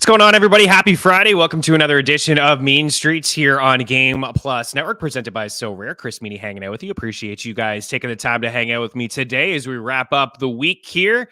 What's going on, everybody? Happy Friday. Welcome to another edition of Mean Streets here on Game Plus Network, presented by So Rare. Chris Meaney hanging out with you. Appreciate you guys taking the time to hang out with me today as we wrap up the week here.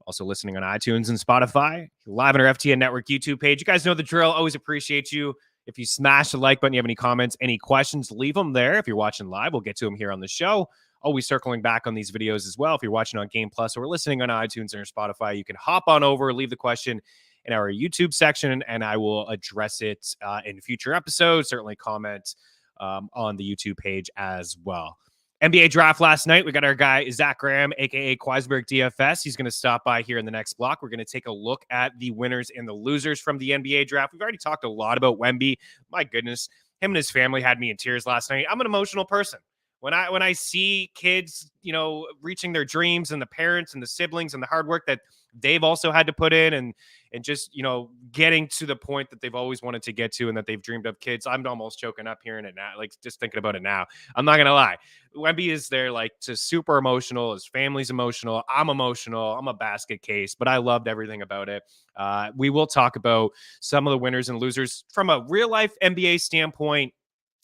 Also listening on iTunes and Spotify, live on our FTN Network YouTube page. You guys know the drill. Always appreciate you. If you smash the like button, you have any comments, any questions, leave them there. If you're watching live, we'll get to them here on the show. Always circling back on these videos as well. If you're watching on Game Plus or listening on iTunes or Spotify, you can hop on over, leave the question in our YouTube section, and I will address it in future episodes. Certainly comment on the YouTube page as well. NBA draft last night. We got our guy, Zac Graham, a.k.a. Quaisberg DFS. He's going to stop by here in the next block. We're going to take a look at the winners and the losers from the NBA draft. We've already talked a lot about Wemby. My goodness, him and his family had me in tears last night. I'm an emotional person. When I see kids, reaching their dreams, and the parents and the siblings and the hard work that they've also had to put in, and just, getting to the point that they've always wanted to get to and that they've dreamed of, kids, I'm almost choking up hearing it now, like just thinking about it now. I'm not going to lie. Wemby is there, like, just super emotional. His family's emotional. I'm emotional. I'm a basket case, but I loved everything about it. We will talk about some of the winners and losers from a real life NBA standpoint,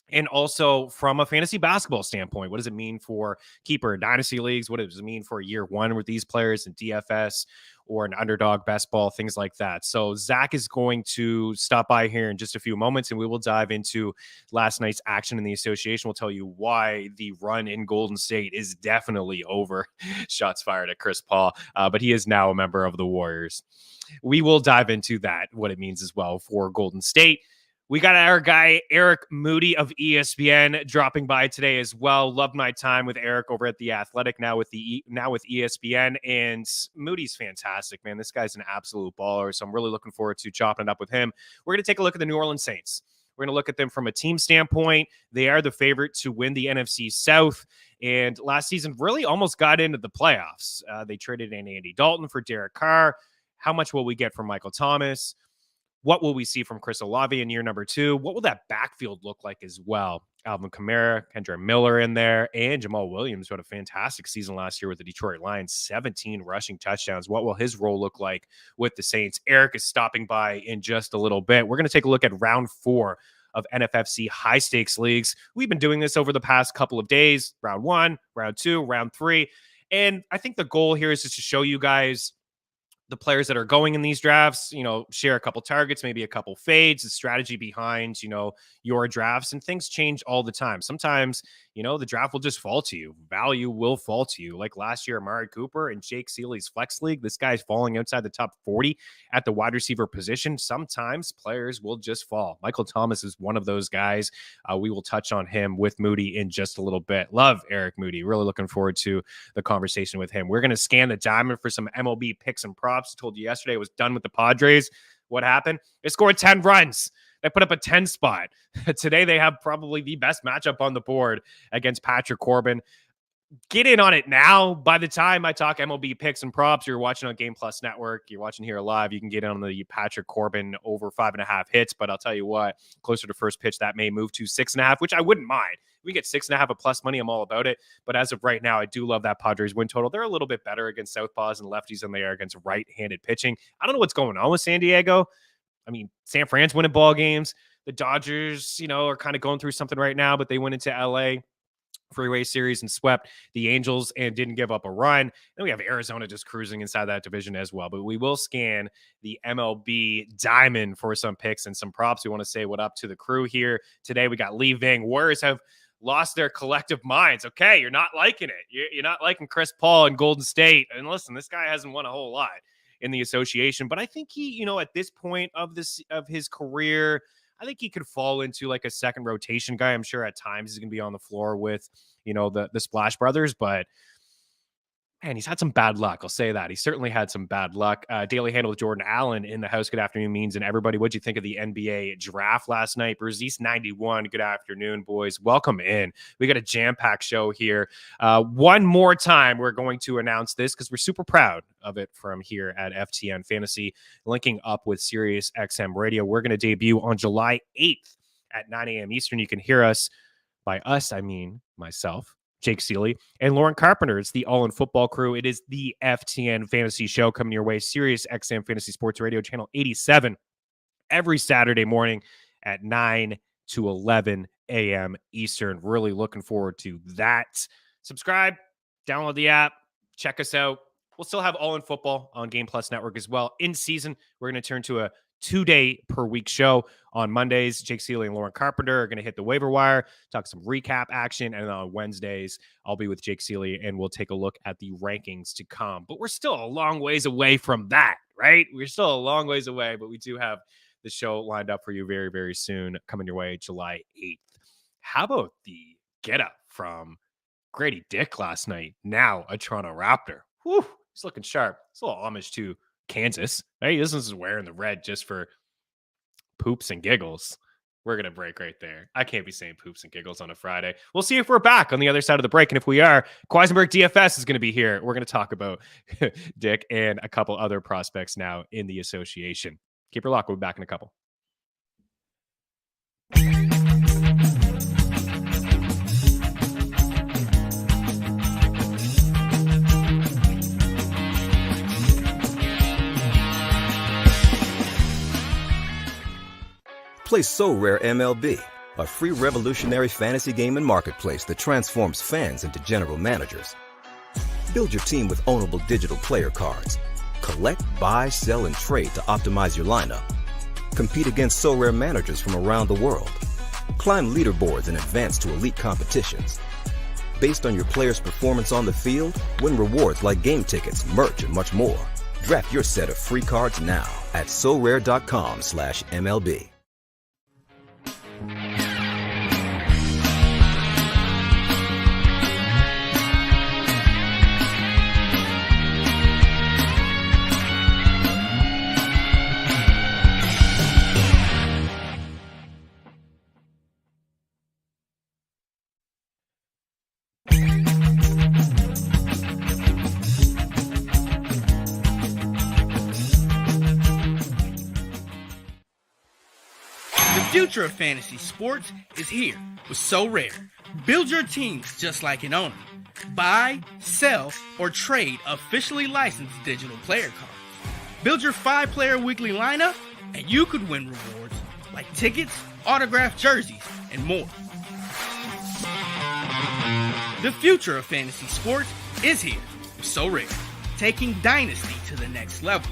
and also from a fantasy basketball standpoint. What does it mean for keeper dynasty leagues? What does it mean for year one with these players in DFS or an underdog best ball, things like that? So Zac is going to stop by here in just a few moments, and we will dive into last night's action in the association. We'll tell you why the run in Golden State is definitely over. Shots fired at Chris Paul, but he is now a member of the Warriors. We will dive into that, what it means as well for Golden State. We got our guy, Eric Moody of ESPN, dropping by today as well. Loved my time with Eric over at The Athletic, now with ESPN. And Moody's fantastic, man. This guy's an absolute baller, so I'm really looking forward to chopping it up with him. We're going to take a look at the New Orleans Saints. We're going to look at them from a team standpoint. They are the favorite to win the NFC South, and last season really almost got into the playoffs. They traded in Andy Dalton for Derek Carr. How much will we get from Michael Thomas? What will we see from Chris Olave in year number 2? What will that backfield look like as well? Alvin Kamara, Kendre Miller in there, and Jamal Williams, who had a fantastic season last year with the Detroit Lions, 17 rushing touchdowns. What will his role look like with the Saints? Eric is stopping by in just a little bit. We're going to take a look at round 4 of NFFC high-stakes leagues. We've been doing this over the past couple of days, round 1, round 2, round 3. And I think the goal here is just to show you guys the players that are going in these drafts, share a couple targets, maybe a couple fades, the strategy behind, your drafts, and things change all the time. Sometimes, the draft will just fall to you. Value will fall to you. Like last year, Amari Cooper and Jake Seeley's flex league, this guy's falling outside the top 40 at the wide receiver position. Sometimes players will just fall. Michael Thomas is one of those guys. We will touch on him with Moody in just a little bit. Love Eric Moody. Really looking forward to the conversation with him. We're going to scan the diamond for some MLB picks and props. I told you yesterday I was done with the Padres. What happened? They scored 10 runs. They put up a 10 spot. Today, they have probably the best matchup on the board against Patrick Corbin. Get in on it now. By the time I talk MLB picks and props, you're watching on Game Plus Network, you're watching here live, you can get in on the Patrick Corbin over 5.5 hits. But I'll tell you what, closer to first pitch, that may move to 6.5, which I wouldn't mind. If we get 6.5 at plus money, I'm all about it. But as of right now, I do love that Padres win total. They're a little bit better against southpaws and lefties than they are against right-handed pitching. I don't know what's going on with San Diego. I mean, San Fran's winning ball games. The Dodgers, are kind of going through something right now, but they went into LA freeway series and swept the Angels and didn't give up a run. Then we have Arizona just cruising inside that division as well. But we will scan the MLB diamond for some picks and some props. We want to say what up to the crew here. Today we got Lee Ving. Warriors have lost their collective minds. Okay, you're not liking it. You're not liking Chris Paul and Golden State. And listen, this guy hasn't won a whole lot in the association, but I think he, at this point of his career, I think he could fall into like a second rotation guy. I'm sure at times he's going to be on the floor with, the Splash Brothers, but man, he's had some bad luck. I'll say that. He certainly had some bad luck. Daily Handle with Jordan Allen in the house. Good afternoon, Means, and everybody. What'd you think of the NBA draft last night? Bruce East 91. Good afternoon, boys. Welcome in. We got a jam-packed show here. One more time, we're going to announce this because we're super proud of it from here at FTN Fantasy, linking up with Sirius XM Radio. We're going to debut on July 8th at 9 a.m. Eastern. You can hear us. By us, I mean myself, Jake Seeley, and Lauren Carpenter. It's the All in Football crew. It is the FTN Fantasy Show coming your way. Sirius XM Fantasy Sports Radio, channel 87. every Saturday morning at 9 to 11 a.m. Eastern. Really looking forward to that. Subscribe, download the app, check us out. We'll still have All in Football on Game Plus Network as well. In season, we're going to turn to a 2-day per week show. On Mondays, Jake Seeley and Lauren Carpenter are going to hit the waiver wire, talk some recap action. And then on Wednesdays, I'll be with Jake Seeley and we'll take a look at the rankings to come. But we're still a long ways away from that, right? We're still a long ways away, but we do have the show lined up for you very, very soon, coming your way July 8th. How about the get up from Grady Dick last night? Now a Toronto Raptor. Whew, he's looking sharp. It's a little homage to Kansas, right? This is wearing the red just for poops and giggles. We're going to break right there. I can't be saying poops and giggles on a Friday. We'll see if we're back on the other side of the break. And if we are, Queisenberg DFS is going to be here. We're going to talk about Dick and a couple other prospects now in the association. Keep your lock. We'll be back in a couple. Play So Rare MLB, a free revolutionary fantasy game and marketplace that transforms fans into general managers. Build your team with ownable digital player cards. Collect, buy, sell, and trade to optimize your lineup. Compete against So Rare managers from around the world. Climb leaderboards and advance to elite competitions. Based on your player's performance on the field, win rewards like game tickets, merch, and much more. Draft your set of free cards now at sorare.com/MLB. The future of fantasy sports is here with So Rare. Build your teams just like an owner. Buy, sell, or trade officially licensed digital player cards. Build your 5-player weekly lineup, and you could win rewards like tickets, autographed jerseys, and more. The future of fantasy sports is here with So Rare, taking Dynasty to the next level.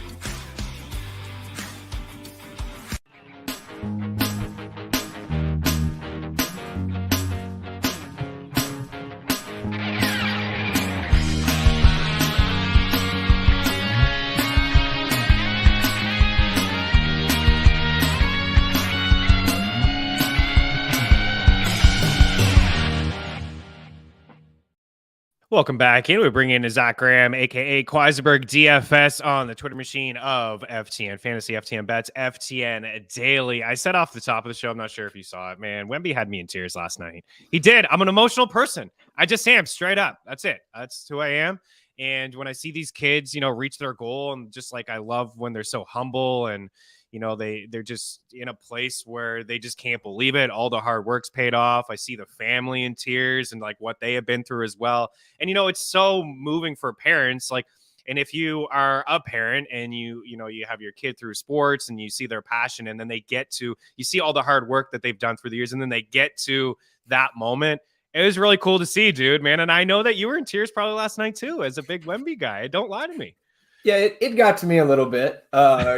Welcome back in. We bring in Zac Graham, a.k.a. Queisenberg DFS on the Twitter machine of FTN Fantasy, FTN Bets, FTN Daily. I said off the top of the show, I'm not sure if you saw it, man. Wemby had me in tears last night. He did. I'm an emotional person. I just am, straight up. That's it. That's who I am. And when I see these kids, reach their goal, and just like I love when they're so humble and they're just in a place where they just can't believe it. All the hard work's paid off. I see the family in tears and like what they have been through as well. And, it's so moving for parents. Like, and if you are a parent and you have your kid through sports and you see their passion, and then you see all the hard work that they've done for the years, and then they get to that moment. It was really cool to see, dude, man. And I know that you were in tears probably last night too, as a big Wemby guy. Don't lie to me. Yeah, it got to me a little bit,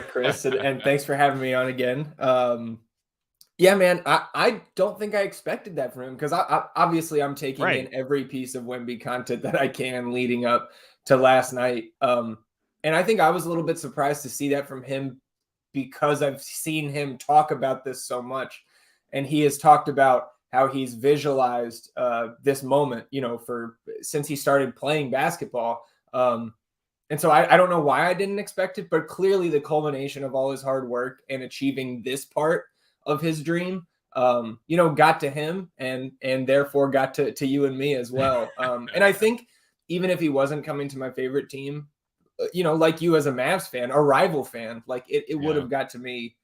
Chris, and thanks for having me on again. Yeah, man, I don't think I expected that from him, because obviously I'm taking in every piece of Wemby content that I can leading up to last night. And I think I was a little bit surprised to see that from him, because I've seen him talk about this so much, and he has talked about how he's visualized this moment, since he started playing basketball. And so I don't know why I didn't expect it, but clearly the culmination of all his hard work and achieving this part of his dream, got to him and therefore got to you and me as well. And I think even if he wasn't coming to my favorite team, like you as a Mavs fan, a rival fan, like it would have got to me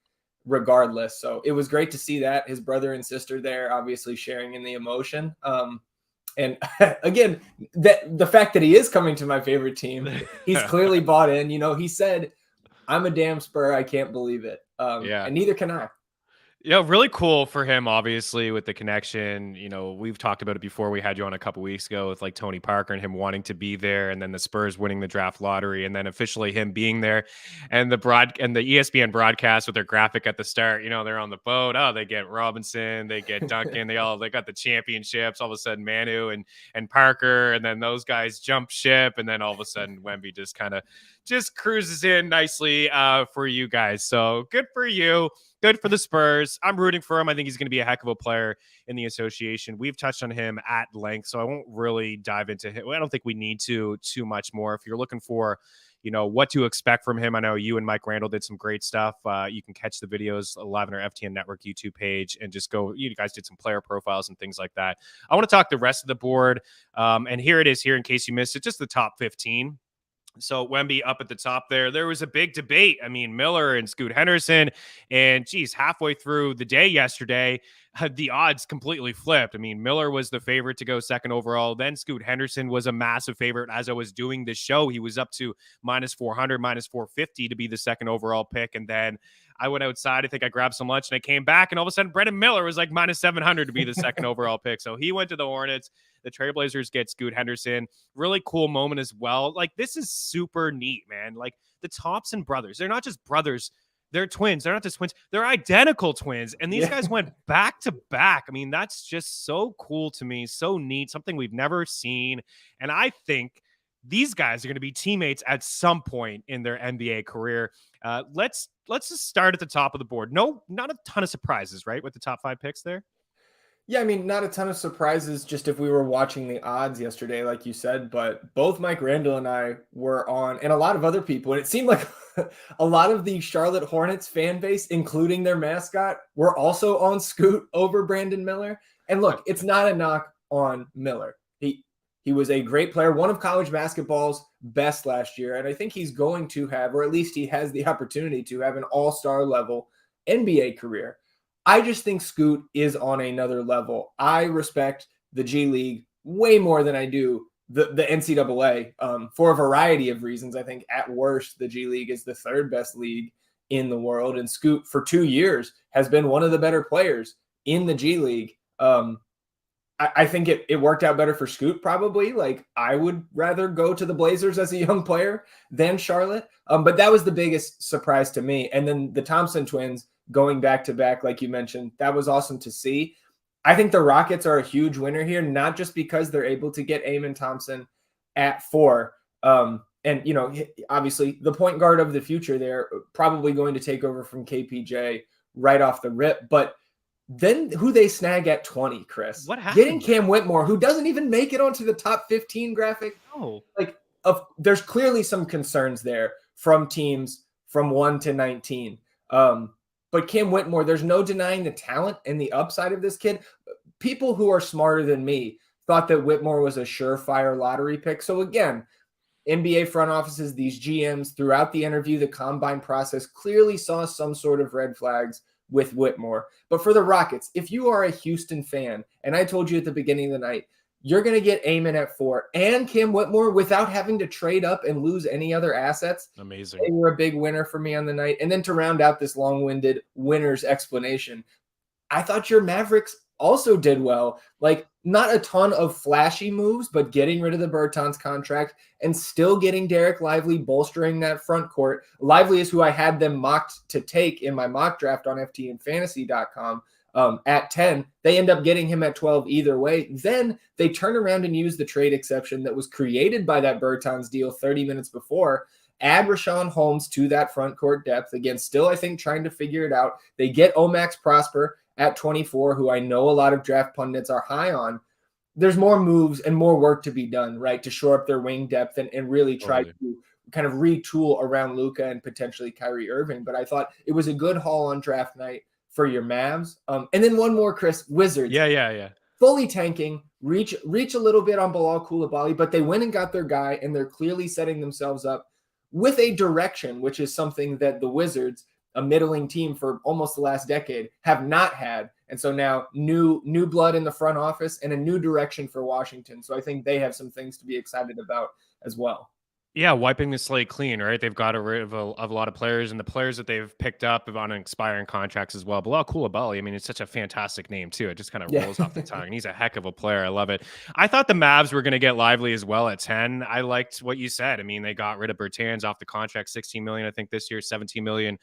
regardless. So it was great to see that his brother and sister there, obviously sharing in the emotion. And again, the fact that he is coming to my favorite team, he's clearly bought in. He said, "I'm a damn Spur. I can't believe it." And neither can I. Yeah, really cool for him, obviously, with the connection. We've talked about it before. We had you on a couple weeks ago with like Tony Parker and him wanting to be there, and then the Spurs winning the draft lottery, and then officially him being there, and the ESPN broadcast with their graphic at the start. They're on the boat. Oh, they get Robinson, they get Duncan, they got the championships. All of a sudden, Manu and Parker, and then those guys jump ship, and then all of a sudden, Wemby just cruises in nicely for you guys. So good for you. Good for the Spurs. I'm rooting for him. I think he's going to be a heck of a player in the association. We've touched on him at length, so I won't really dive into him. I don't think we need to too much more. If you're looking for, what to expect from him, I know you and Mike Randall did some great stuff. You can catch the videos live on our FTN Network YouTube page and just go. You guys did some player profiles and things like that. I want to talk the rest of the board, and here it is here in case you missed it, just the top 15. So Wemby up at the top there. There was a big debate. I mean, Miller and Scoot Henderson. And geez, halfway through the day yesterday, the odds completely flipped. I mean, Miller was the favorite to go second overall. Then Scoot Henderson was a massive favorite. As I was doing the show, he was up to minus 400, minus 450 to be the second overall pick. And then I went outside. I think I grabbed some lunch and I came back. And all of a sudden, Brendan Miller was like minus 700 to be the second overall pick. So he went to the Hornets. The Trailblazers get Scoot Henderson. Really cool moment as well. Like, this is super neat, man. Like, the Thompson brothers, they're not just brothers. They're twins. They're not just twins. They're identical twins. And these guys went back to back. I mean, that's just so cool to me. So neat. Something we've never seen. And I think these guys are going to be teammates at some point in their NBA career. Let's just start at the top of the board. No, not a ton of surprises, right? With the top 5 picks there. Yeah, I mean, not a ton of surprises just if we were watching the odds yesterday, like you said, but both Mike Randall and I were on, and a lot of other people, and it seemed like a lot of the Charlotte Hornets fan base, including their mascot, were also on Scoot over Brandon Miller. And look, it's not a knock on Miller. He was a great player, one of college basketball's best last year, and I think he's going to have, or at least he has the opportunity to have, an all-star level NBA career. I just think Scoot is on another level. I respect the G League way more than I do the NCAA for a variety of reasons. I think at worst, the G League is the 3rd best league in the world. And Scoot for 2 years has been one of the better players in the G League. I think it worked out better for Scoot probably. Like, I would rather go to the Blazers as a young player than Charlotte. But that was the biggest surprise to me. And then the Thompson twins going back to back, like you mentioned, that was awesome to see. I think the Rockets are a huge winner here, not just because they're able to get Amen Thompson at 4. And, obviously the point guard of the future there, probably going to take over from KPJ right off the rip. But then who they snag at 20, Chris? What happened? Getting Cam Whitmore, who doesn't even make it onto the top 15 graphic. Oh, there's clearly some concerns there from teams from 1 to 19. But Cam Whitmore, there's no denying the talent and the upside of this kid. People who are smarter than me thought that Whitmore was a surefire lottery pick. So again, NBA front offices, these GMs throughout the interview, the combine process clearly saw some sort of red flags with Whitmore. But for the Rockets, if you are a Houston fan, and I told you at the beginning of the night, you're going to get Amen at 4 and Cam Whitmore without having to trade up and lose any other assets. Amazing. They were a big winner for me on the night. And then to round out this long-winded winner's explanation, I thought your Mavericks also did well. Like, not a ton of flashy moves, but getting rid of the Bertans contract and still getting Derek Lively, bolstering that front court. Lively is who I had them mocked to take in my mock draft on ftnfantasy.com. At 10, they end up getting him at 12 either way. Then they turn around and use the trade exception that was created by that Bertans deal 30 minutes before, add Rashawn Holmes to that front court depth. Again, still, I think, trying to figure it out. They get Omax Prosper at 24, who I know a lot of draft pundits are high on. There's more moves and more work to be done, right, to shore up their wing depth and really try to kind of retool around Luka and potentially Kyrie Irving. But I thought it was a good haul on draft night for your Mavs. And then one more, Chris, Wizards. Yeah. Fully tanking, reach a little bit on Bilal Coulibaly, but they went and got their guy, and they're clearly setting themselves up with a direction, which is something that the Wizards, a middling team for almost the last decade, have not had. And so now new blood in the front office and a new direction for Washington. So I think they have some things to be excited about as well. Yeah, wiping the slate clean, right? They've got rid of a lot of players, and the players that they've picked up have on expiring contracts as well. Bilal Coulibaly, I mean, it's such a fantastic name too. It just kind of Yeah. rolls off the tongue, and he's a heck of a player. I love it. I thought the Mavs were going to get lively as well at 10. I liked what you said. I mean, they got rid of Bertans off the contract, 16 million, I think this year, 17 million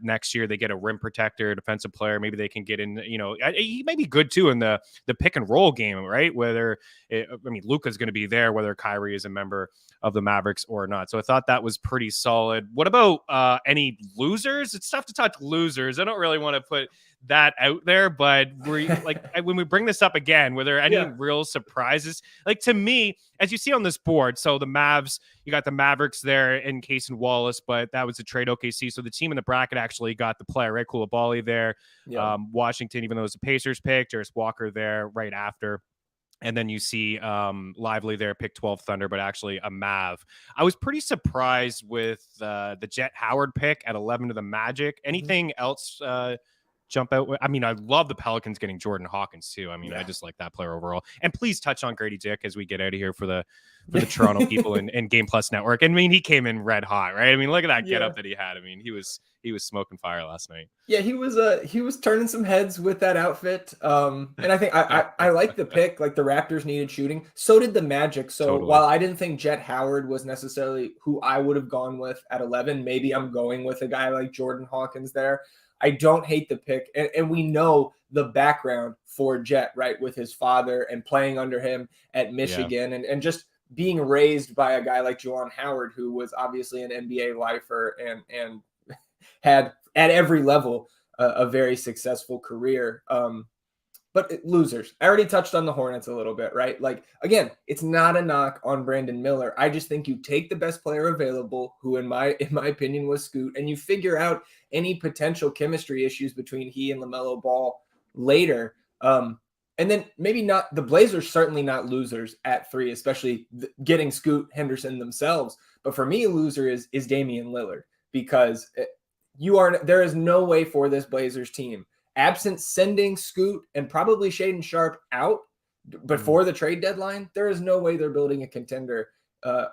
next year. They get a rim protector, defensive player. Maybe they can get in. He may be good too in the pick and roll game, right? Luka's going to be there, whether Kyrie is a member of the Mavericks or not. So I thought that was pretty solid. What about any losers? It's tough to talk to losers. I don't really want to put that out there, but when we bring this up again, were there any real surprises? Like, to me, as you see on this board, so the Mavs, you got the Mavericks there in Case and Wallace, but that was a trade OKC. So the team in the bracket actually got the player, right? Coulibaly there. Washington, even though it was the Pacers pick, Jarris Walker there right after. And then you see Lively there, pick 12 Thunder, but actually a Mav. I was pretty surprised with the Jet Howard pick at 11 to the Magic. Anything else jump out? I mean, I love the Pelicans getting Jordan Hawkins too. I mean, I just like that player overall. And please touch on Grady Dick as we get out of here for the Toronto people and Game Plus Network. I mean, he came in red hot, right? I mean, look at that getup that he had. I mean, he was smoking fire last night. Yeah, he was turning some heads with that outfit. And I think I like the pick. Like, the Raptors needed shooting. So did the Magic. So totally. While I didn't think Jet Howard was necessarily who I would have gone with at 11, maybe I'm going with a guy like Jordan Hawkins there. I don't hate the pick. And we know the background for Jet, right? With his father and playing under him at Michigan and just being raised by a guy like Juwan Howard, who was obviously an NBA lifer and had at every level a very successful career. But losers, I already touched on the Hornets a little bit, right? Like, again, it's not a knock on Brandon Miller. I just think you take the best player available, who in my opinion was Scoot, and you figure out any potential chemistry issues between he and LaMelo Ball later. And then maybe not the Blazers, certainly not losers at 3, especially getting Scoot Henderson themselves. But for me, a loser is Damian Lillard, because there is no way for this Blazers team, absent sending Scoot and probably Shaedon Sharpe out before the trade deadline, there is no way they're building a contender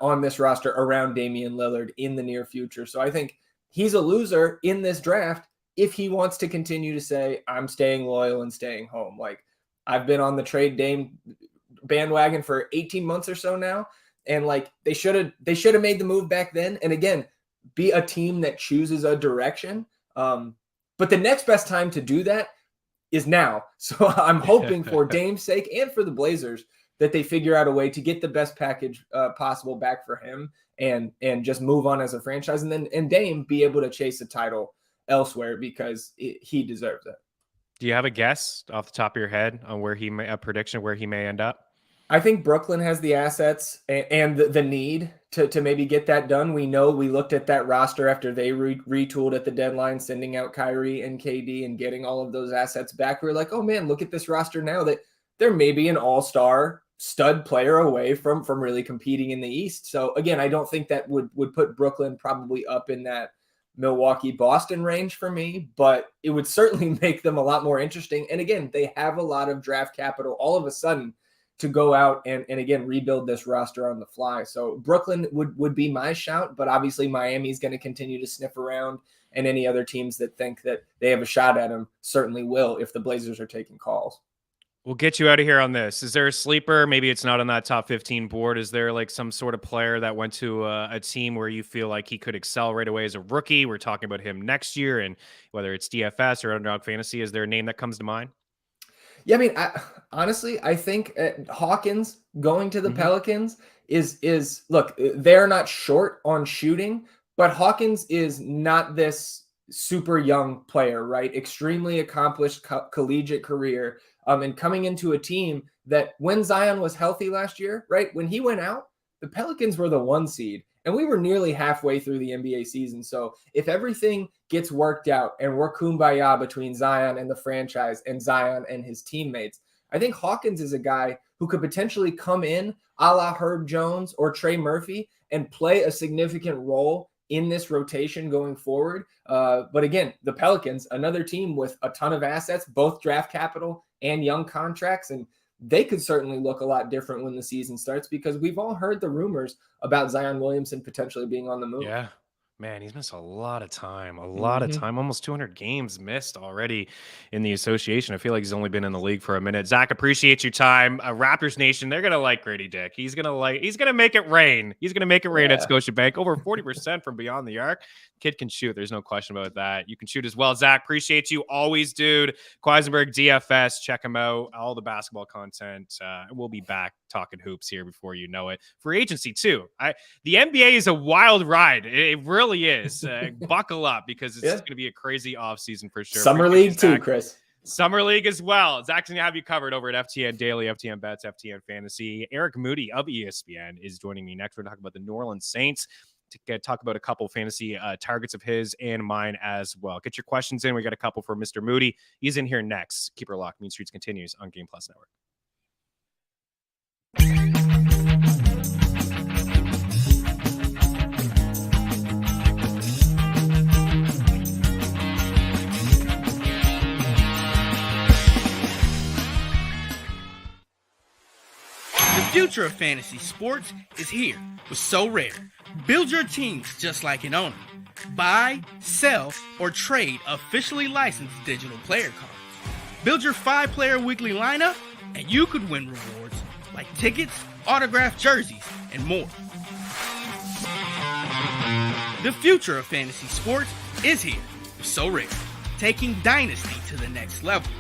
on this roster around Damian Lillard in the near future. So I think he's a loser in this draft if he wants to continue to say, I'm staying loyal and staying home. Like, I've been on the trade Dame bandwagon for 18 months or so now. And like, they should have made the move back then. And again, be a team that chooses a direction. But the next best time to do that is now. So I'm hoping for Dame's sake and for the Blazers that they figure out a way to get the best package possible back for him and just move on as a franchise. And Dame be able to chase a title elsewhere, because he deserves it. Do you have a guess off the top of your head on a prediction where he may end up? I think Brooklyn has the assets and the need to maybe get that done. We know we looked at that roster after they retooled at the deadline, sending out Kyrie and KD and getting all of those assets back. We were like, oh man, look at this roster now that they're maybe an all-star stud player away from really competing in the East. So again, I don't think that would put Brooklyn probably up in that Milwaukee-Boston range for me, but it would certainly make them a lot more interesting. And again, they have a lot of draft capital all of a sudden to go out and again rebuild this roster on the fly. So Brooklyn would be my shout, but obviously Miami's going to continue to sniff around, and any other teams that think that they have a shot at him certainly will if the Blazers are taking calls. We'll get you out of here on this. Is there a sleeper? Maybe it's not on that top 15 board. Is there like some sort of player that went to a team where you feel like he could excel right away as a rookie? We're talking about him next year, and whether it's DFS or Underdog Fantasy, is there a name that comes to mind? Yeah, I mean, honestly, I think Hawkins going to the Pelicans is look, they're not short on shooting, but Hawkins is not this super young player, right? Extremely accomplished collegiate career. And coming into a team that when Zion was healthy last year, right? When he went out, the Pelicans were the 1 seed. And we were nearly halfway through the NBA season. So if everything gets worked out and we're kumbaya between Zion and the franchise and Zion and his teammates, I think Hawkins is a guy who could potentially come in a la Herb Jones or Trey Murphy and play a significant role in this rotation going forward. But again, the Pelicans, another team with a ton of assets, both draft capital and young contracts. And they could certainly look a lot different when the season starts, because we've all heard the rumors about Zion Williamson potentially being on the move. Yeah. Man, he's missed a lot of time, Mhm. almost 200 games missed already in the association. I feel like he's only been in the league for a minute. Zach, appreciate your time. Raptors Nation, they're going to like Grady Dick. He's going to make it rain. He's going to make it rain at Yeah. Scotiabank. Over 40% from beyond the arc. Kid can shoot. There's no question about that. You can shoot as well. Zach, appreciate you always, dude. Queisenberg DFS, check him out. All the basketball content. We'll be back talking hoops here before you know it. Free agency too. The NBA is a wild ride. It really is. Buckle up, because it's going to be a crazy offseason for sure. Summer League too, Chris. Summer League as well. Zach's going to have you covered over at FTN Daily, FTN Bets, FTN Fantasy. Eric Moody of ESPN is joining me next. We're talking about the New Orleans Saints, to talk about a couple fantasy targets of his and mine as well. Get your questions in. We got a couple for Mr. Moody. He's in here next. Keep her locked. Mean Streets continues on Game Plus Network. The future of fantasy sports is here with So Rare. Build your teams just like an owner. Buy, sell, or trade officially licensed digital player cards. Build your 5-player weekly lineup, and you could win rewards like tickets, autographed jerseys, and more. The future of fantasy sports is here with So Rare, taking Dynasty to the next level.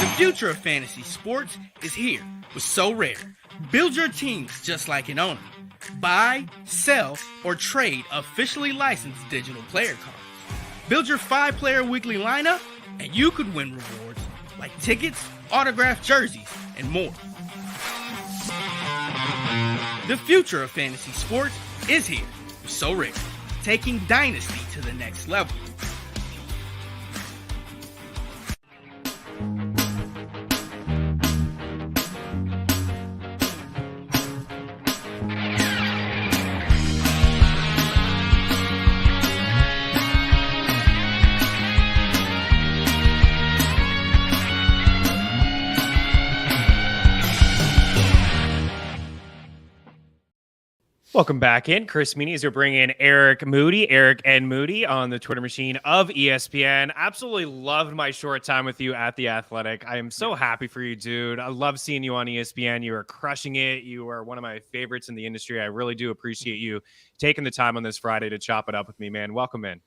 The future of fantasy sports is here with So Rare. Build your teams just like an owner. Buy, sell, or trade officially licensed digital player cards. Build your 5-player weekly lineup, and you could win rewards like tickets, autographed jerseys, and more. The future of fantasy sports is here with So Rare, taking Dynasty to the next level. Welcome back in. Chris Meaney, as we're bringing in Eric Moody, Eric and Moody on the Twitter machine of ESPN. Absolutely loved my short time with you at The Athletic. I am so happy for you, dude. I love seeing you on ESPN. You are crushing it. You are one of my favorites in the industry. I really do appreciate you taking the time on this Friday to chop it up with me, man. Welcome in.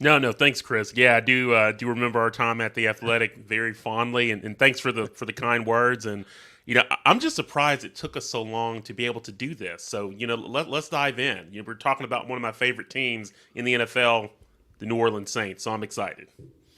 No, thanks, Chris. Yeah, I do remember our time at The Athletic very fondly, and thanks for the kind words. And I'm just surprised it took us so long to be able to do this. So, let's dive in. We're talking about one of my favorite teams in the NFL, the New Orleans Saints. So I'm excited.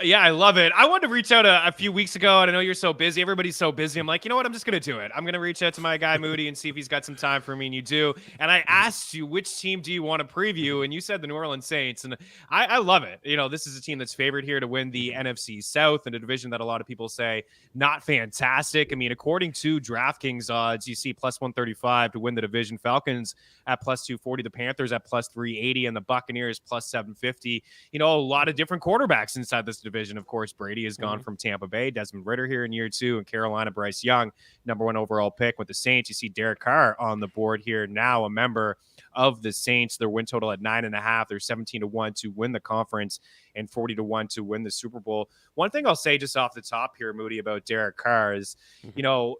Yeah, I love it. I wanted to reach out a few weeks ago, and I know you're so busy. Everybody's so busy. I'm like, you know what? I'm just going to do it. I'm going to reach out to my guy Moody and see if he's got some time for me, and you do. And I asked you, which team do you want to preview? And you said the New Orleans Saints, and I love it. This is a team that's favored here to win the NFC South in a division that a lot of people say not fantastic. I mean, according to DraftKings odds, you see plus 135 to win the division. Falcons at plus 240, the Panthers at plus 380, and the Buccaneers plus 750. A lot of different quarterbacks inside this division. Of course, Brady has gone from Tampa Bay, Desmond Ridder here in year 2, and Carolina, Bryce Young, number 1 overall pick with the Saints. You see Derek Carr on the board here, now a member of the Saints. Their win total at 9.5. They're 17-1 to win the conference and 40-1 to win the Super Bowl. One thing I'll say just off the top here, Moody, about Derek Carr is,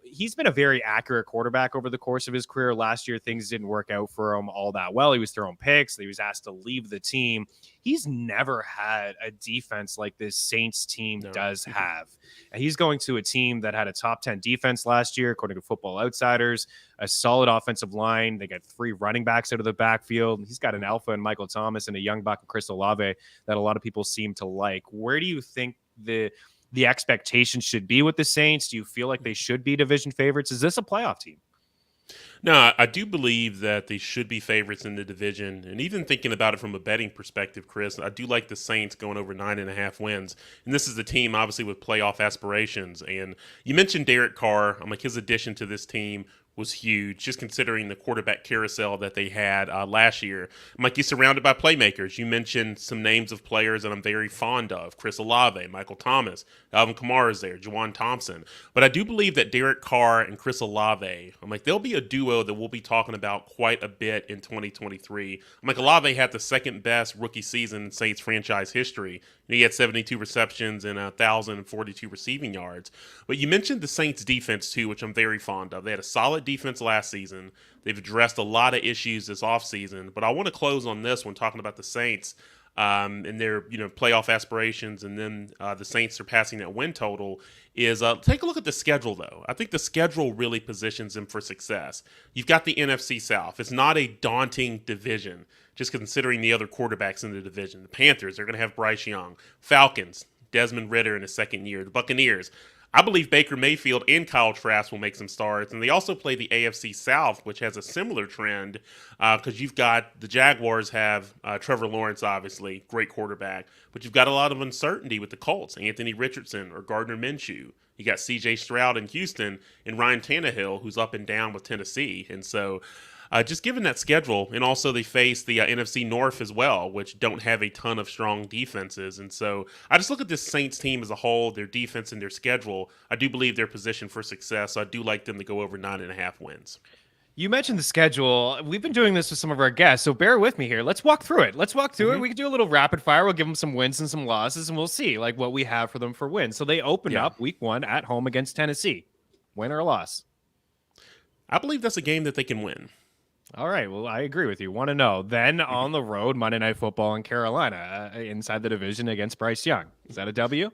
he's been a very accurate quarterback over the course of his career. Last year, things didn't work out for him all that well. He was throwing picks. He was asked to leave the team. He's never had a defense like this Saints team does have. And he's going to a team that had a top 10 defense last year, according to Football Outsiders, a solid offensive line. They got 3 running backs out of the backfield. He's got an alpha in Michael Thomas and a young buck in Chris Olave that a lot of people seem to like. Where do you think the the expectation should be with the Saints? Do you feel like they should be division favorites? Is this a playoff team? No, I do believe that they should be favorites in the division. And even thinking about it from a betting perspective, Chris, I do like the Saints going over 9.5 wins. And this is a team, obviously, with playoff aspirations. And you mentioned Derek Carr. I'm like, his addition to this team was huge, just considering the quarterback carousel that they had last year. Mike, he's surrounded by playmakers. You mentioned some names of players that I'm very fond of. Chris Olave, Michael Thomas, Alvin Kamara is there, Juwan Thompson. But I do believe that Derek Carr and Chris Olave, I'm like, they'll be a duo that we'll be talking about quite a bit in 2023. I'm like, Olave had the second best rookie season in Saints franchise history. He had 72 receptions and 1,042 receiving yards. But you mentioned the Saints defense too, which I'm very fond of. They had a solid defense last season. They've addressed a lot of issues this offseason. But I want to close on this one, talking about the Saints and their playoff aspirations, and then the Saints surpassing that win total. Is take a look at the schedule, though. I think the schedule really positions them for success. You've got the NFC South. It's not a daunting division, just considering the other quarterbacks in the division. The Panthers are going to have Bryce Young. Falcons, Desmond Ridder in his second year. The Buccaneers, I believe Baker Mayfield and Kyle Trask will make some starts. And they also play the AFC South, which has a similar trend because you've got the Jaguars have Trevor Lawrence, obviously, great quarterback. But you've got a lot of uncertainty with the Colts, Anthony Richardson or Gardner Minshew. You got C.J. Stroud in Houston and Ryan Tannehill, who's up and down with Tennessee. And so just given that schedule, and also they face the NFC North as well, which don't have a ton of strong defenses. And so I just look at this Saints team as a whole, their defense and their schedule. I do believe they're positioned for success. So I do like them to go over 9.5 wins. You mentioned the schedule. We've been doing this with some of our guests, so bear with me here. Let's walk through it. it. We can do a little rapid fire. We'll give them some wins and some losses, and we'll see like what we have for them for wins. So they open up week 1 at home against Tennessee. Win or loss? I believe that's a game that they can win. All right. Well, I agree with you. 1-0. Then on the road, Monday Night Football in Carolina, inside the division against Bryce Young. Is that a W?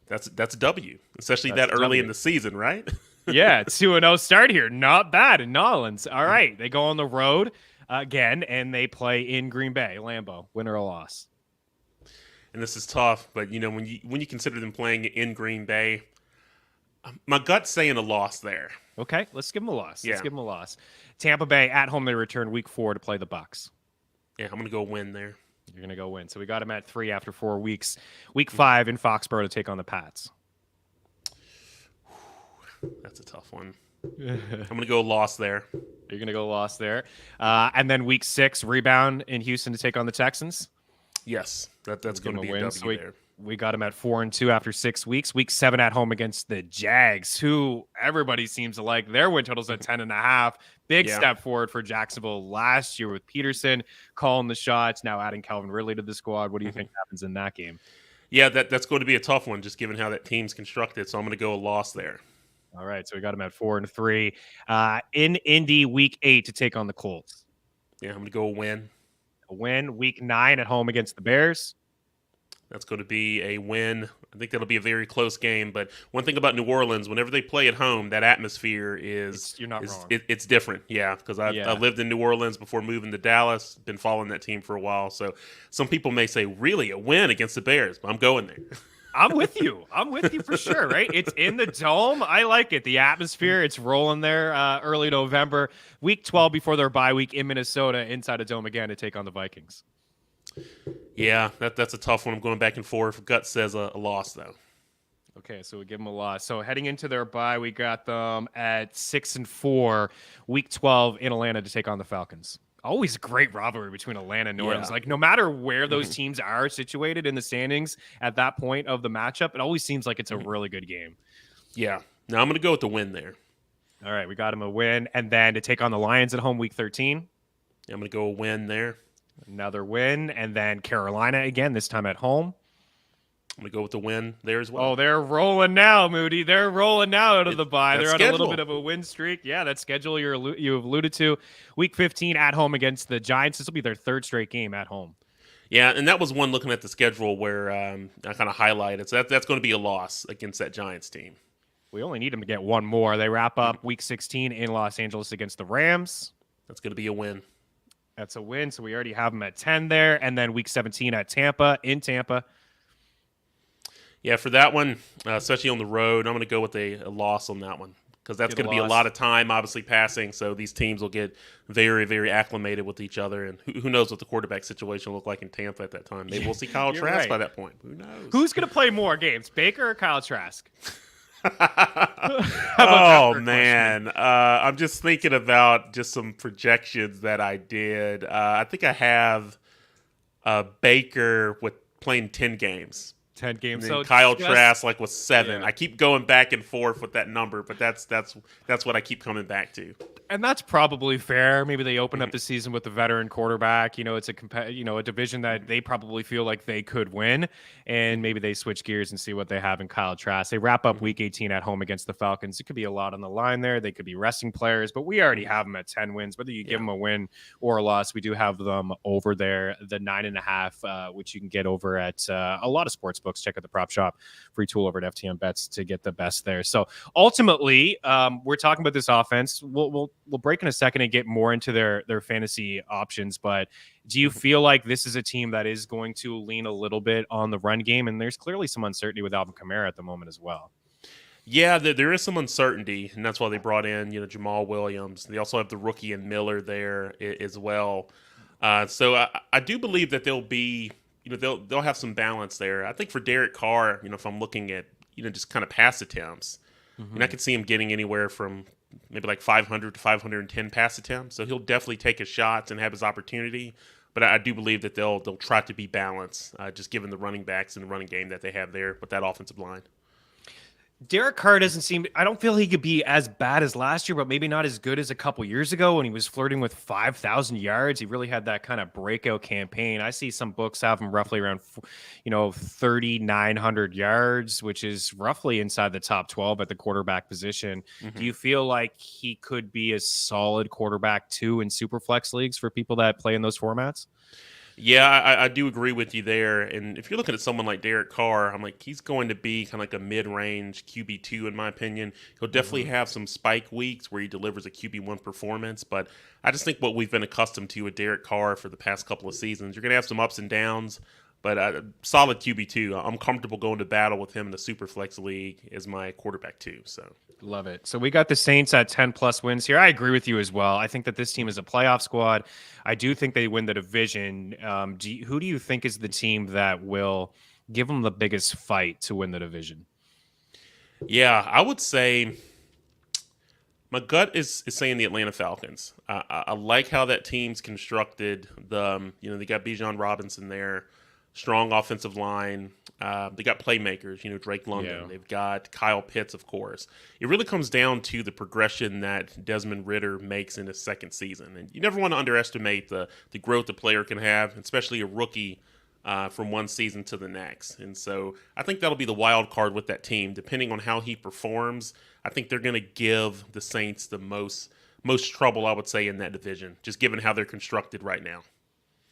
That's a W, especially that early in the season, right? Yeah, 2-0 start here. Not bad in Nolans. All right. They go on the road again, and they play in Green Bay, Lambeau. Win or loss? And this is tough, but when you consider them playing in Green Bay, my gut's saying a loss there. Okay, let's give them a loss. Yeah. Let's give them a loss. Tampa Bay at home. They return week 4 to play the Bucs. Yeah, I'm going to go win there. You're going to go win. So we got them at 3 after 4 weeks. Week 5 in Foxborough to take on the Pats. That's a tough one. I'm going to go loss there. You're going to go loss there. And then week 6, rebound in Houston to take on the Texans. Yes, that's going to be a W so there. We got him at 4-2 after 6 weeks. Week 7 at home against the Jags, who everybody seems to like. Their win total's at 10.5. Big step forward for Jacksonville last year with Peterson calling the shots, now adding Calvin Ridley to the squad. What do you think happens in that game? Yeah, that's going to be a tough one, just given how that team's constructed. So I'm going to go a loss there. All right, so we got him at 4-3. In Indy, week 8 to take on the Colts. Yeah, I'm going to go a win. A win. Week 9 at home against the Bears. That's going to be a win. I think that'll be a very close game. But one thing about New Orleans, whenever they play at home, that atmosphere you're not wrong. It's different. Yeah, because I lived in New Orleans before moving to Dallas. Been following that team for a while. So some people may say, really, a win against the Bears? But I'm going there. I'm with you. I'm with you for sure, right? It's in the dome. I like it. The atmosphere, it's rolling there early November. Week 12 before their bye week in Minnesota, inside a dome again to take on the Vikings. Yeah, that's a tough one. I'm going back and forth. Gut says a loss, though. Okay, so we give them a loss. So heading into their bye, we got them at 6-4, week 12 in Atlanta to take on the Falcons. Always a great rivalry between Atlanta and New Orleans. Like, no matter where those teams are situated in the standings at that point of the matchup, it always seems like it's a really good game. Yeah. Now I'm going to go with the win there. All right, we got them a win. And then to take on the Lions at home, week 13. Yeah, I'm going to go a win there. Another win. And then Carolina again, this time at home. I'm going to go with the win there as well. Oh, they're rolling now, Moody. They're rolling now out of the bye. They're on a little bit of a win streak. Yeah, that schedule you've alluded to. Week 15 at home against the Giants. This will be their 3rd straight game at home. Yeah, and that was one looking at the schedule where I kind of highlighted. So that's going to be a loss against that Giants team. We only need them to get one more. They wrap up week 16 in Los Angeles against the Rams. That's going to be a win. That's a win. So we already have them at 10 there. And then week 17 at Tampa, in Tampa. Yeah, for that one, especially on the road, I'm going to go with a loss on that one because that's going to be a lot of time, obviously, passing. So these teams will get very, very acclimated with each other. And who knows what the quarterback situation will look like in Tampa at that time. Maybe we'll see Kyle Trask by that point. Who knows? Who's going to play more games, Baker or Kyle Trask? Oh, man. I'm just thinking about just some projections that I did. I think I have Baker with playing 10 games. 10 games. And so Kyle Trask was 7. Yeah. I keep going back and forth with that number, but that's what I keep coming back to. And that's probably fair. Maybe they open up the season with the veteran quarterback. It's a division that they probably feel like they could win, and maybe they switch gears and see what they have in Kyle Trask. They wrap up Week 18 at home against the Falcons. It could be a lot on the line there. They could be resting players, but we already have them at 10 wins. Whether you give them a win or a loss, we do have them over there, the 9.5, which you can get over at a lot of sports books. Check out the prop shop, free tool over at FTN Bets to get the best there. So ultimately, we're talking about this offense. We'll break in a second and get more into their fantasy options, but do you feel like this is a team that is going to lean a little bit on the run game? And there's clearly some uncertainty with Alvin Kamara at the moment as well. Yeah, there is some uncertainty, and that's why they brought in Jamal Williams. They also have the rookie and Miller there as well. So I do believe that they'll be they'll have some balance there. I think for Derek Carr, if I'm looking at just kind of pass attempts, I could see him getting anywhere from maybe like 500 to 510 pass attempts. So he'll definitely take his shots and have his opportunity. But I do believe that they'll try to be balanced, just given the running backs and the running game that they have there with that offensive line. Derek Carr doesn't seem – I don't feel he could be as bad as last year, but maybe not as good as a couple years ago when he was flirting with 5,000 yards. He really had that kind of breakout campaign. I see some books have him roughly around 3,900 yards, which is roughly inside the top 12 at the quarterback position. Do you feel like he could be a solid quarterback too in Superflex leagues for people that play in those formats? Yeah, I do agree with you there. And if you're looking at someone like Derek Carr, I'm like, he's going to be kind of like a mid-range QB2 in my opinion. He'll definitely have some spike weeks where he delivers a QB1 performance. But I just think what we've been accustomed to with Derek Carr for the past couple of seasons, you're going to have some ups and downs. But solid QB2. I'm comfortable going to battle with him in the Superflex League as my quarterback too. So love it. So we got the Saints at 10+ wins here. I agree with you as well. I think that this team is a playoff squad. I do think they win the division. Who do you think is the team that will give them the biggest fight to win the division? Yeah, I would say my gut is saying the Atlanta Falcons. I like how that team's constructed. They got Bijan Robinson there. Strong offensive line. They got playmakers, Drake London. Yeah. They've got Kyle Pitts, of course. It really comes down to the progression that Desmond Ridder makes in his second season. And you never want to underestimate the growth a player can have, especially a rookie from one season to the next. And so I think that'll be the wild card with that team. Depending on how he performs, I think they're going to give the Saints the most trouble, I would say, in that division, just given how they're constructed right now.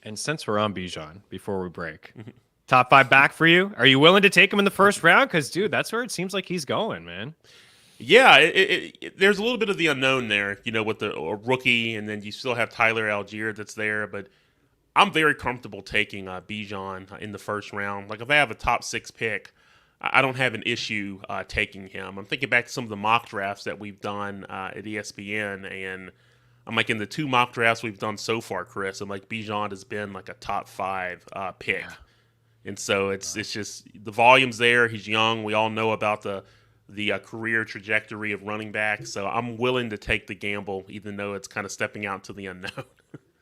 And since we're on Bijan, before we break, top 5 back for you? Are you willing to take him in the first round? Because, dude, that's where it seems like he's going, man. Yeah, there's a little bit of the unknown there, with a rookie, and then you still have Tyler Algier that's there. But I'm very comfortable taking Bijan in the first round. Like, if I have a top 6 pick, I don't have an issue taking him. I'm thinking back to some of the mock drafts that we've done at ESPN, and I'm like, in the 2 mock drafts we've done so far, Chris, I'm like, Bijan has been like a top 5 pick. Yeah. And so it's just the volume's there. He's young. We all know about the career trajectory of running back. So I'm willing to take the gamble, even though it's kind of stepping out to the unknown.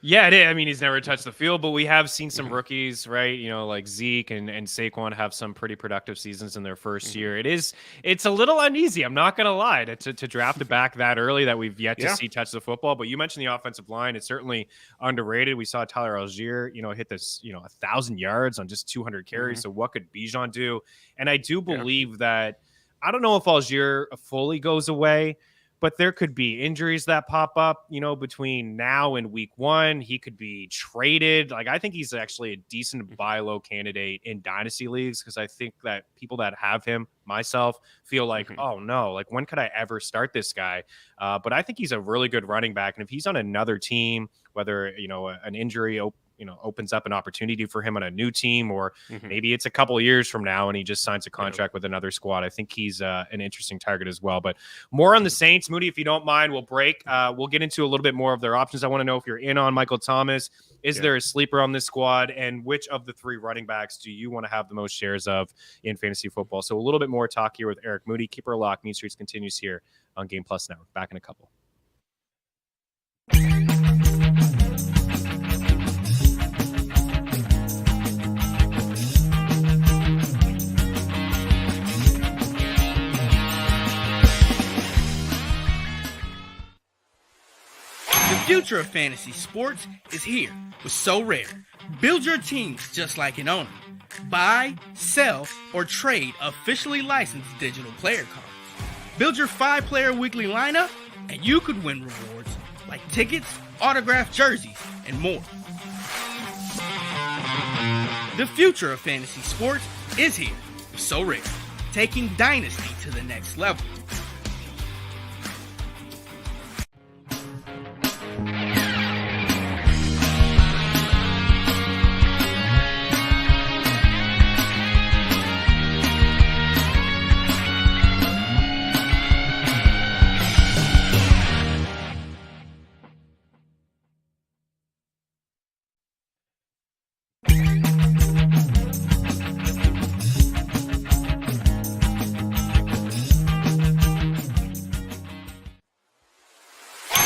Yeah, it is. I mean, he's never touched the field, but we have seen some rookies, right? Like Zeke and Saquon have some pretty productive seasons in their first year. It's a little uneasy. I'm not going to lie to draft it back that early that we've yet to see touch the football. But you mentioned the offensive line. It's certainly underrated. We saw Tyler Algier, hit this, 1,000 yards on just 200 carries. So what could Bijan do? And I do believe that, I don't know if Algier fully goes away, but there could be injuries that pop up, between now and week 1. He could be traded. Like, I think he's actually a decent buy low candidate in dynasty leagues, because I think that people that have him, myself, feel like, oh no, like, when could I ever start this guy? But I think he's a really good running back. And if he's on another team, whether, an injury opens up an opportunity for him on a new team, or maybe it's a couple of years from now and he just signs a contract with another squad. I think he's an interesting target as well. But more on the Saints, Moody, if you don't mind, we'll break. We'll get into a little bit more of their options. I want to know if you're in on Michael Thomas. Is there a sleeper on this squad? And which of the three running backs do you want to have the most shares of in fantasy football? So a little bit more talk here with Eric Moody. Keep her locked. Mean Streets continues here on Game Plus Network. Back in a couple. The future of fantasy sports is here with So Rare. Build your teams just like an owner. Buy, sell, or trade officially licensed digital player cards. Build your 5-player weekly lineup, and you could win rewards like tickets, autographed jerseys, and more. The future of fantasy sports is here with So Rare, taking Dynasty to the next level.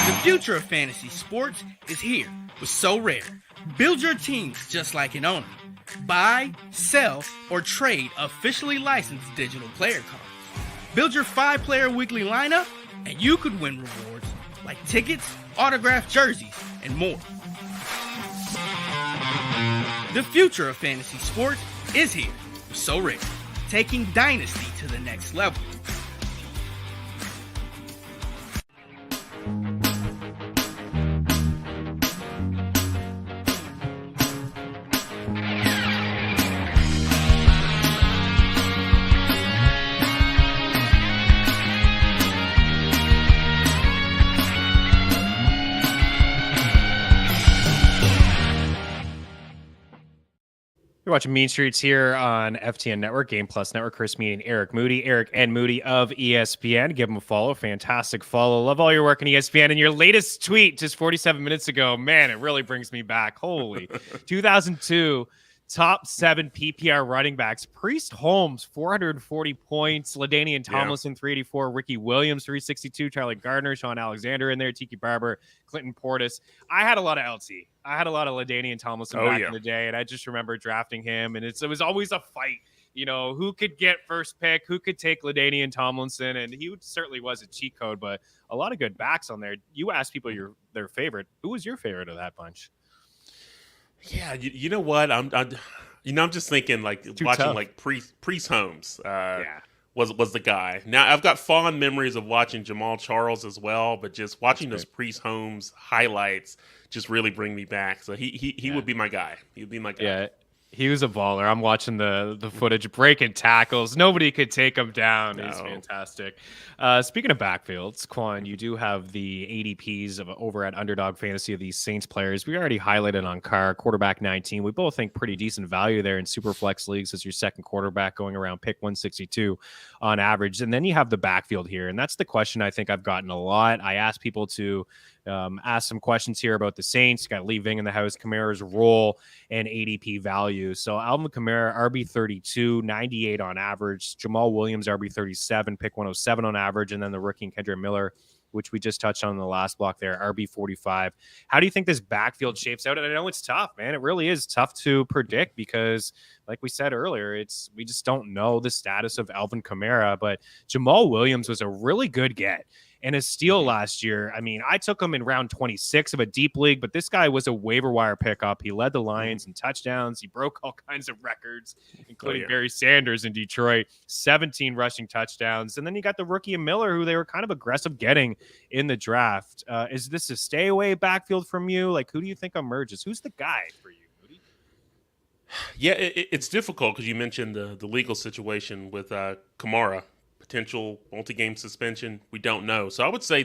The future of fantasy sports is here with So Rare. Build your teams just like an owner. Buy, sell, or trade officially licensed digital player cards. Build your 5-player weekly lineup, and you could win rewards like tickets, autographed jerseys, and more. The future of fantasy sports is here with So Rare, taking Dynasty to the next level. You're watching Mean Streets here on FTN Network, Game Plus Network. Chris Meaney and Eric Moody. Eric and Moody of ESPN. Give them a follow. Fantastic follow. Love all your work in ESPN. And your latest tweet just 47 minutes ago, man, it really brings me back. Holy. 2002, top 7 PPR running backs. Priest Holmes, 440 points. LaDainian Tomlinson, 384. Ricky Williams, 362. Charlie Gardner, Sean Alexander in there. Tiki Barber, Clinton Portis. I had a lot of LT. I had a lot of LaDainian Tomlinson back in the day, and I just remember drafting him, and it was always a fight. Who could get first pick, who could take LaDainian Tomlinson, and he certainly was a cheat code, but a lot of good backs on there. You asked people their favorite. Who was your favorite of that bunch? Yeah, you know what? I'm just thinking watching tough. Priest Holmes. Was the guy. Now I've got fond memories of watching Jamal Charles as well, but just watching those Priest Holmes highlights just really bring me back. So he would be my guy. He would be my guy. Yeah, he was a baller. I'm watching the footage, breaking tackles. Nobody could take him down. No. He's fantastic. Speaking of backfields, Quan, you do have the ADPs over at Underdog Fantasy of these Saints players. We already highlighted on Carr, quarterback 19. We both think pretty decent value there in Superflex leagues as your second quarterback, going around pick 162 on average. And then you have the backfield here. And that's the question I think I've gotten a lot. I asked people to ask some questions here about the Saints. You got Lee Ving in the house, Kamara's role, and ADP value. So Alvin Kamara, RB32, 98 on average. Jamal Williams, RB37, pick 107 on average. And then the rookie Kendre Miller, which we just touched on in the last block there, RB45. How do you think this backfield shapes out? And I know it's tough, man. It really is tough to predict because, like we said earlier, we just don't know the status of Alvin Kamara. But Jamal Williams was a really good get. And a steal last year. I mean, I took him in round 26 of a deep league, but this guy was a waiver wire pickup. He led the Lions in touchdowns. He broke all kinds of records, including Barry Sanders in Detroit, 17 rushing touchdowns. And then you got the rookie Miller, who they were kind of aggressive getting in the draft. Is this a stay away backfield from you? Like, who do you think emerges? Who's the guy for you, Moody? Yeah, it's difficult because you mentioned the legal situation with Kamara. Potential multi-game suspension, we don't know. So I would say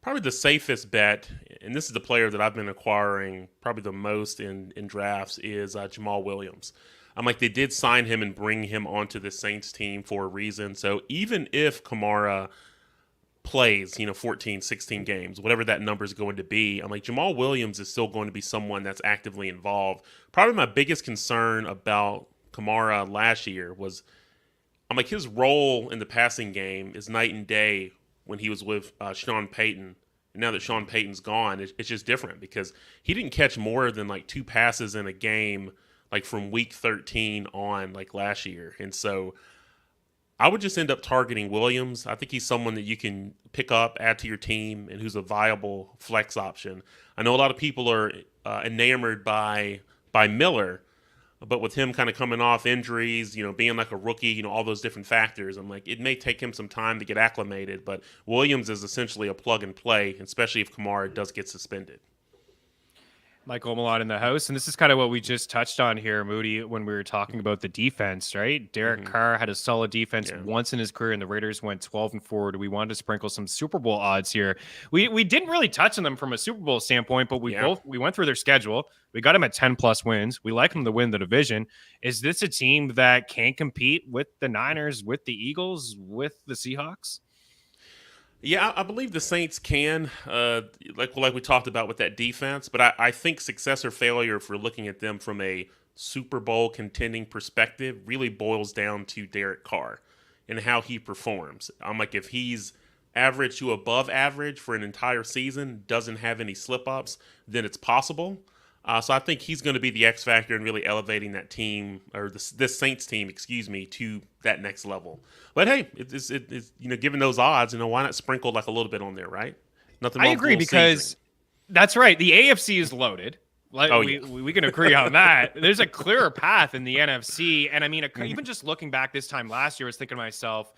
Probably the safest bet, and this is the player that I've been acquiring probably the most in drafts, is Jamal Williams. I'm like, they did sign him and bring him onto the Saints team for a reason. So even if Kamara plays, 14, 16 games, whatever that number is going to be, I'm like, Jamal Williams is still going to be someone that's actively involved. Probably my biggest concern about Kamara last year was, I'm like, his role in the passing game is night and day when he was with Sean Payton. And now that Sean Payton's gone, it's just different because he didn't catch more than like 2 passes in a game like from week 13 on like last year. And so I would just end up targeting Williams. I think he's someone that you can pick up, add to your team, and who's a viable flex option. I know a lot of people are enamored by Miller, but with him kind of coming off injuries, being like a rookie, all those different factors, I'm like, it may take him some time to get acclimated, but Williams is essentially a plug and play, especially if Kamara does get suspended. Michael Milan in the house. And this is kind of what we just touched on here, Moody, when we were talking about the defense, right? Derek Carr had a solid defense once in his career, and the Raiders went 12-4. We wanted to sprinkle some Super Bowl odds here. We didn't really touch on them from a Super Bowl standpoint, but we went through their schedule. We got them at 10+ wins. We like them to win the division. Is this a team that can compete with the Niners, with the Eagles, with the Seahawks? Yeah, I believe the Saints can, like we talked about with that defense. But I think success or failure, if we're looking at them from a Super Bowl contending perspective, really boils down to Derek Carr and how he performs. I'm like, if he's average to above average for an entire season, doesn't have any slip-ups, then it's possible. So I think he's going to be the X factor in really elevating that team, or this Saints team, to that next level. But hey, it's given those odds, why not sprinkle like a little bit on there, right? Nothing wrong. I agree because that's right. The AFC is loaded. Like we can agree on that. There's a clearer path in the NFC, and I mean, even just looking back this time last year, I was thinking to myself,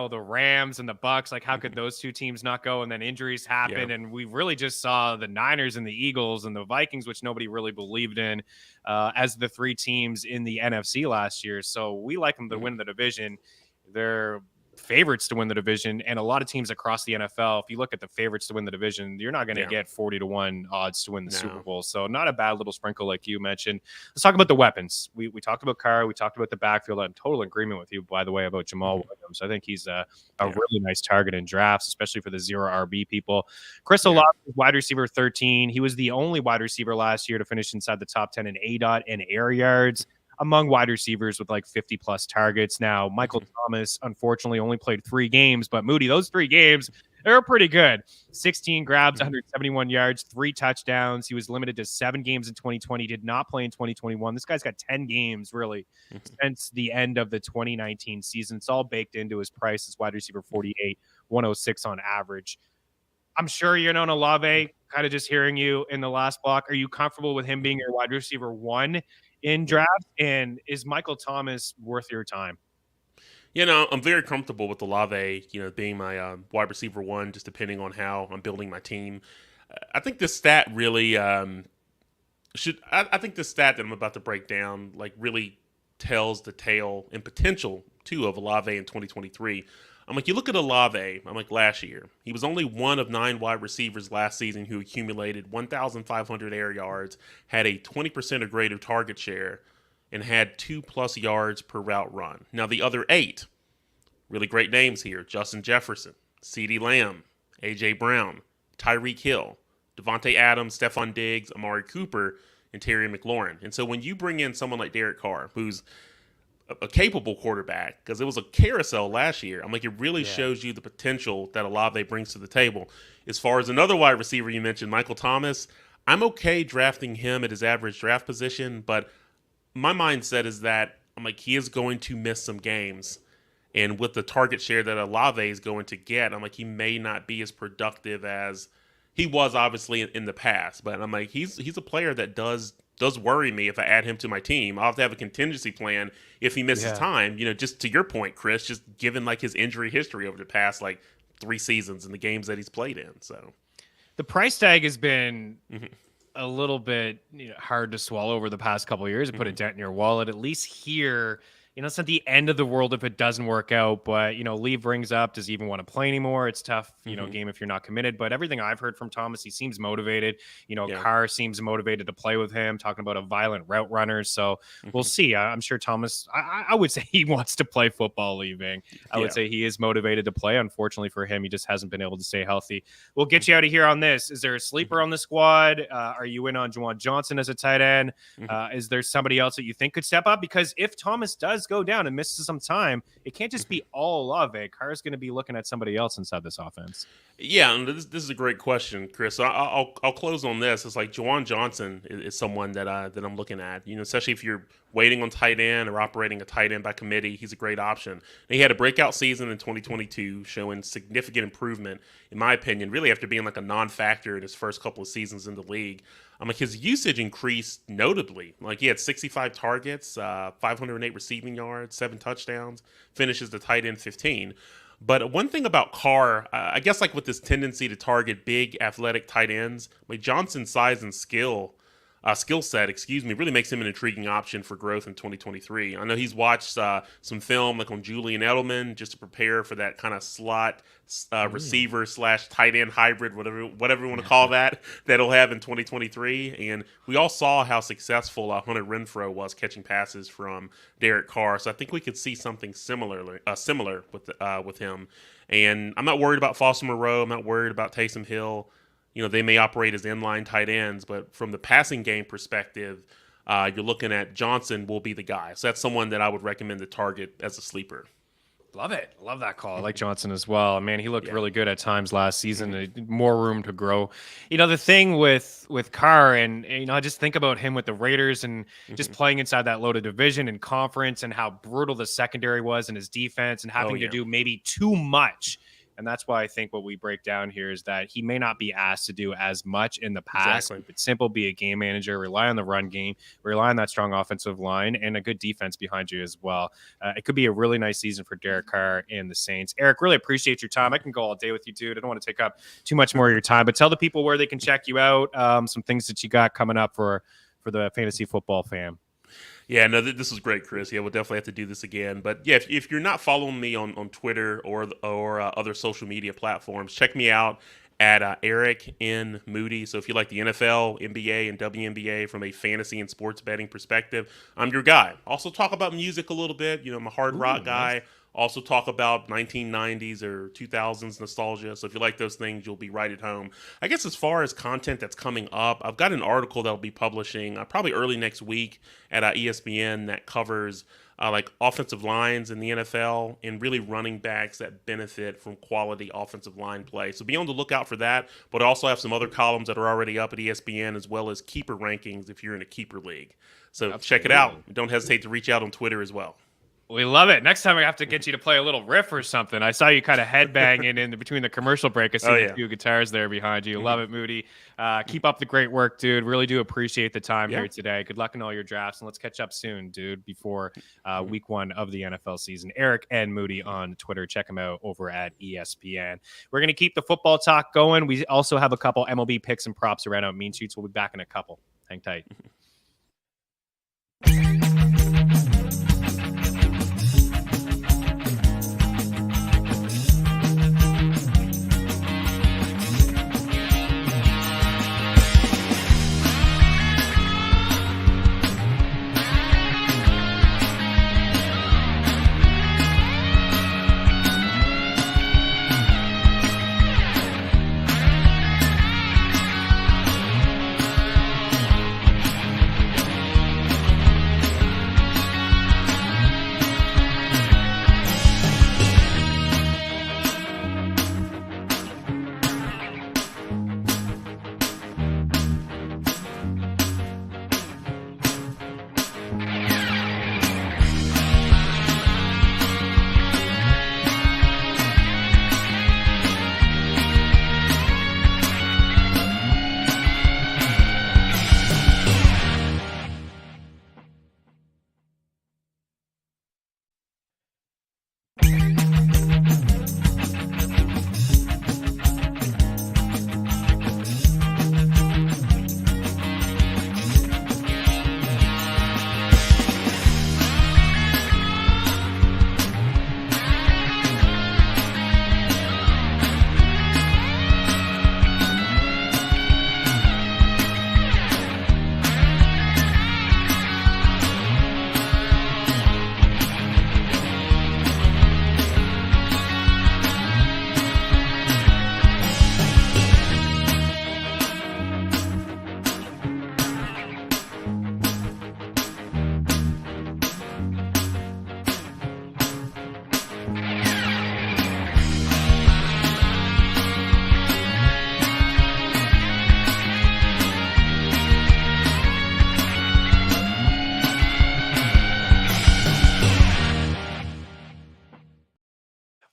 the Rams and the Bucks, like how could those two teams not go? And then injuries happen. And we really just saw the Niners and the Eagles and the Vikings, which nobody really believed in, as the 3 teams in the NFC last year. So we like them to win the division. They're favorites to win the division, and a lot of teams across the NFL, if you look at the favorites to win the division, you're not going to get 40-1 odds to win the Super Bowl. So not a bad little sprinkle like you mentioned. Let's talk about the weapons. We talked about Carr, we talked about the backfield. I'm in total agreement with you, by the way, about Jamal Williams. I think he's a really nice target in drafts, especially for the zero RB people. Chris Olave, wide receiver 13. He was the only wide receiver last year to finish inside the top 10 in ADOT and air yards among wide receivers with like 50+ targets. Now, Michael Thomas, unfortunately, only played 3 games, but Moody, those 3 games, they were pretty good. 16 grabs, 171 yards, 3 touchdowns. He was limited to 7 games in 2020, did not play in 2021. This guy's got 10 games, really, since the end of the 2019 season. It's all baked into his price as wide receiver 48, 106 on average. I'm sure you're known Olave, kind of just hearing you in the last block. Are you comfortable with him being your wide receiver 1 in draft? And is Michael Thomas worth your time? I'm very comfortable with Olave, being my wide receiver 1, just depending on how I'm building my team. I think this stat really I think the stat that I'm about to break down like really tells the tale and potential too of Olave in 2023. I'm like, you look at Olave, I'm like, last year, he was only one of 9 wide receivers last season who accumulated 1,500 air yards, had a 20% or greater target share, and had 2+ yards per route run. Now, the other 8, really great names here: Justin Jefferson, CeeDee Lamb, A.J. Brown, Tyreek Hill, Devontae Adams, Stephon Diggs, Amari Cooper, and Terry McLaurin. And so when you bring in someone like Derek Carr, who's a capable quarterback, because it was a carousel last year, I'm like, it really shows you the potential that Olave brings to the table. As far as another wide receiver you mentioned, Michael Thomas, I'm okay drafting him at his average draft position, but my mindset is that I'm like, he is going to miss some games. And with the target share that Olave is going to get, I'm like, he may not be as productive as he was obviously in the past. But I'm like, he's a player that does worry me if I add him to my team. I'll have to have a contingency plan if he misses time. Just to your point, Chris, just given like his injury history over the past like 3 seasons and the games that he's played in. So the price tag has been a little bit hard to swallow over the past couple of years and put a dent in your wallet. At least here, it's not the end of the world if it doesn't work out, but, Lee brings up, does he even want to play anymore? It's tough, game if you're not committed, but everything I've heard from Thomas, he seems motivated. Carr seems motivated to play with him, talking about a violent route runner. So we'll see. I'm sure Thomas, I would say he wants to play football leaving. I would say he is motivated to play. Unfortunately for him, he just hasn't been able to stay healthy. We'll get you out of here on this. Is there a sleeper on the squad? Are you in on Juwan Johnson as a tight end? Is there somebody else that you think could step up? Because if Thomas does go down and misses some time, it can't just be all Olave. Carr's going to be looking at somebody else inside this offense. Yeah, and this is a great question, Chris. So I'll close on this. It's like Juwan Johnson is someone that I'm looking at. Especially if you're waiting on tight end or operating a tight end by committee, he's a great option. And he had a breakout season in 2022, showing significant improvement, in my opinion, really after being like a non-factor in his first couple of seasons in the league. Like his usage increased notably. Like he had 65 targets, 508 receiving yards, 7 touchdowns, finishes the tight end 15. But one thing about Carr, I guess like with this tendency to target big athletic tight ends, like Johnson's size and skill set, really makes him an intriguing option for growth in 2023. I know he's watched some film like on Julian Edelman just to prepare for that kind of slot receiver / tight end hybrid, whatever you want to call that he'll have in 2023. And we all saw how successful Hunter Renfrow was catching passes from Derek Carr. So I think we could see something similar with him. And I'm not worried about Foster Moreau. I'm not worried about Taysom Hill. They may operate as inline tight ends, but from the passing game perspective, you're looking at Johnson will be the guy. So that's someone that I would recommend to target as a sleeper. Love it. Love that call. I like Johnson as well. Man, he looked really good at times last season. More room to grow. The thing with Carr, and I just think about him with the Raiders and just playing inside that loaded division and conference and how brutal the secondary was in his defense and having to do maybe too much. And that's why I think what we break down here is that he may not be asked to do as much in the past. Keep it simple, be a game manager, rely on the run game, rely on that strong offensive line, and a good defense behind you as well. It could be a really nice season for Derek Carr and the Saints. Eric, really appreciate your time. I can go all day with you, dude. I don't want to take up too much more of your time, but tell the people where they can check you out, some things that you got coming up for the fantasy football fam. Yeah, no, this was great, Chris. Yeah, we'll definitely have to do this again. But yeah, if you're not following me on Twitter or other social media platforms, check me out at Eric N. Moody. So if you like the NFL, NBA, and WNBA from a fantasy and sports betting perspective, I'm your guy. Also talk about music a little bit. I'm a hard rock guy. Nice. Also talk about 1990s or 2000s nostalgia. So if you like those things, you'll be right at home. I guess as far as content that's coming up, I've got an article that I'll be publishing probably early next week at ESPN that covers like offensive lines in the NFL and really running backs that benefit from quality offensive line play. So be on the lookout for that. But I also have some other columns that are already up at ESPN as well as keeper rankings if you're in a keeper league. So check it out. Don't hesitate to reach out on Twitter as well. We love it. Next time we have to get you to play a little riff or something. I saw you kind of headbanging in between the commercial break. I see a few guitars there behind you. Love it, Moody. Keep up the great work, dude. Really do appreciate the time here today. Good luck in all your drafts, and let's catch up soon, dude, before week 1 of the NFL season. Eric and Moody on Twitter. Check them out over at ESPN. We're going to keep the football talk going. We also have a couple MLB picks and props around out Mean Streets. We'll be back in a couple. Hang tight.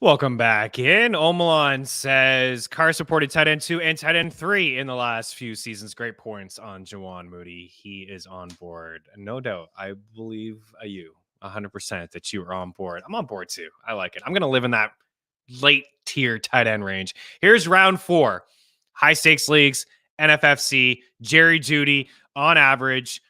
Welcome back in. Omalon says Carr supported tight end 2 and tight end 3 in the last few seasons. Great points on Jawan Moody. He is on board. No doubt. I believe you 100% that you are on board. I'm on board too. I like it. I'm going to live in that late tier tight end range. Here's round 4. High stakes leagues, NFFC, Jerry Jeudy on average.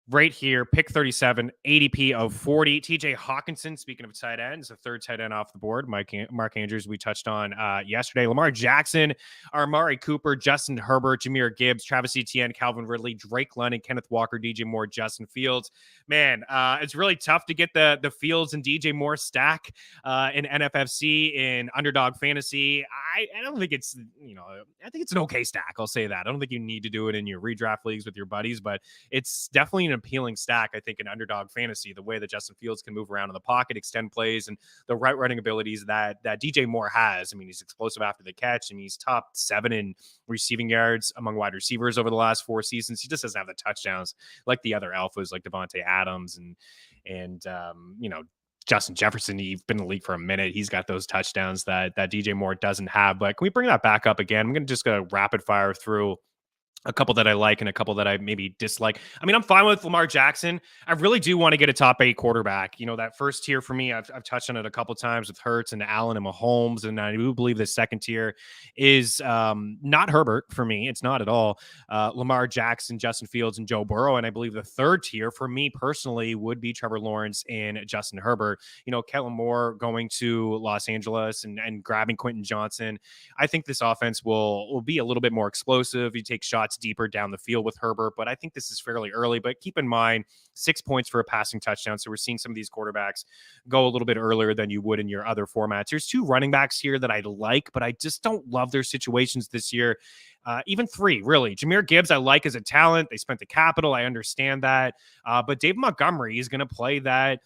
Right here, pick 37, ADP of 40. TJ Hawkinson, speaking of tight ends, the third tight end off the board. Mark Andrews, we touched on yesterday. Lamar Jackson, Amari Cooper, Justin Herbert, Jahmyr Gibbs, Travis Etienne, Calvin Ridley, Drake London, Kenneth Walker, DJ Moore, Justin Fields. Man, it's really tough to get the Fields and DJ Moore stack in NFFC, in Underdog Fantasy. I don't think it's, I think it's an okay stack. I'll say that. I don't think you need to do it in your redraft leagues with your buddies, but it's definitely an appealing stack, I think, in Underdog Fantasy. The way that Justin Fields can move around in the pocket, extend plays, and the route running abilities that DJ Moore has. I mean, he's explosive after the catch, and he's top 7 in receiving yards among wide receivers over the last 4 seasons. He just doesn't have the touchdowns like the other alphas, like Devontae Adams and Justin Jefferson. He's been in the league for a minute. He's got those touchdowns that DJ Moore doesn't have. But can we bring that back up again? I'm going to just go rapid fire through a couple that I like and a couple that I maybe dislike. I mean, I'm fine with Lamar Jackson. I really do want to get a top 8 quarterback. That first tier for me, I've touched on it a couple times with Hurts and Allen and Mahomes, and I do believe the second tier is not Herbert for me. It's not at all. Lamar Jackson, Justin Fields, and Joe Burrow, and I believe the third tier for me personally would be Trevor Lawrence and Justin Herbert. Kellen Moore going to Los Angeles and grabbing Quentin Johnson. I think this offense will be a little bit more explosive. You take shots deeper down the field with Herbert, but I think this is fairly early. But keep in mind, 6 points for a passing touchdown. So we're seeing some of these quarterbacks go a little bit earlier than you would in your other formats. There's 2 running backs here that I like, but I just don't love their situations this year. Even 3, really. Jahmyr Gibbs, I like as a talent. They spent the capital. I understand that. But David Montgomery is going to play that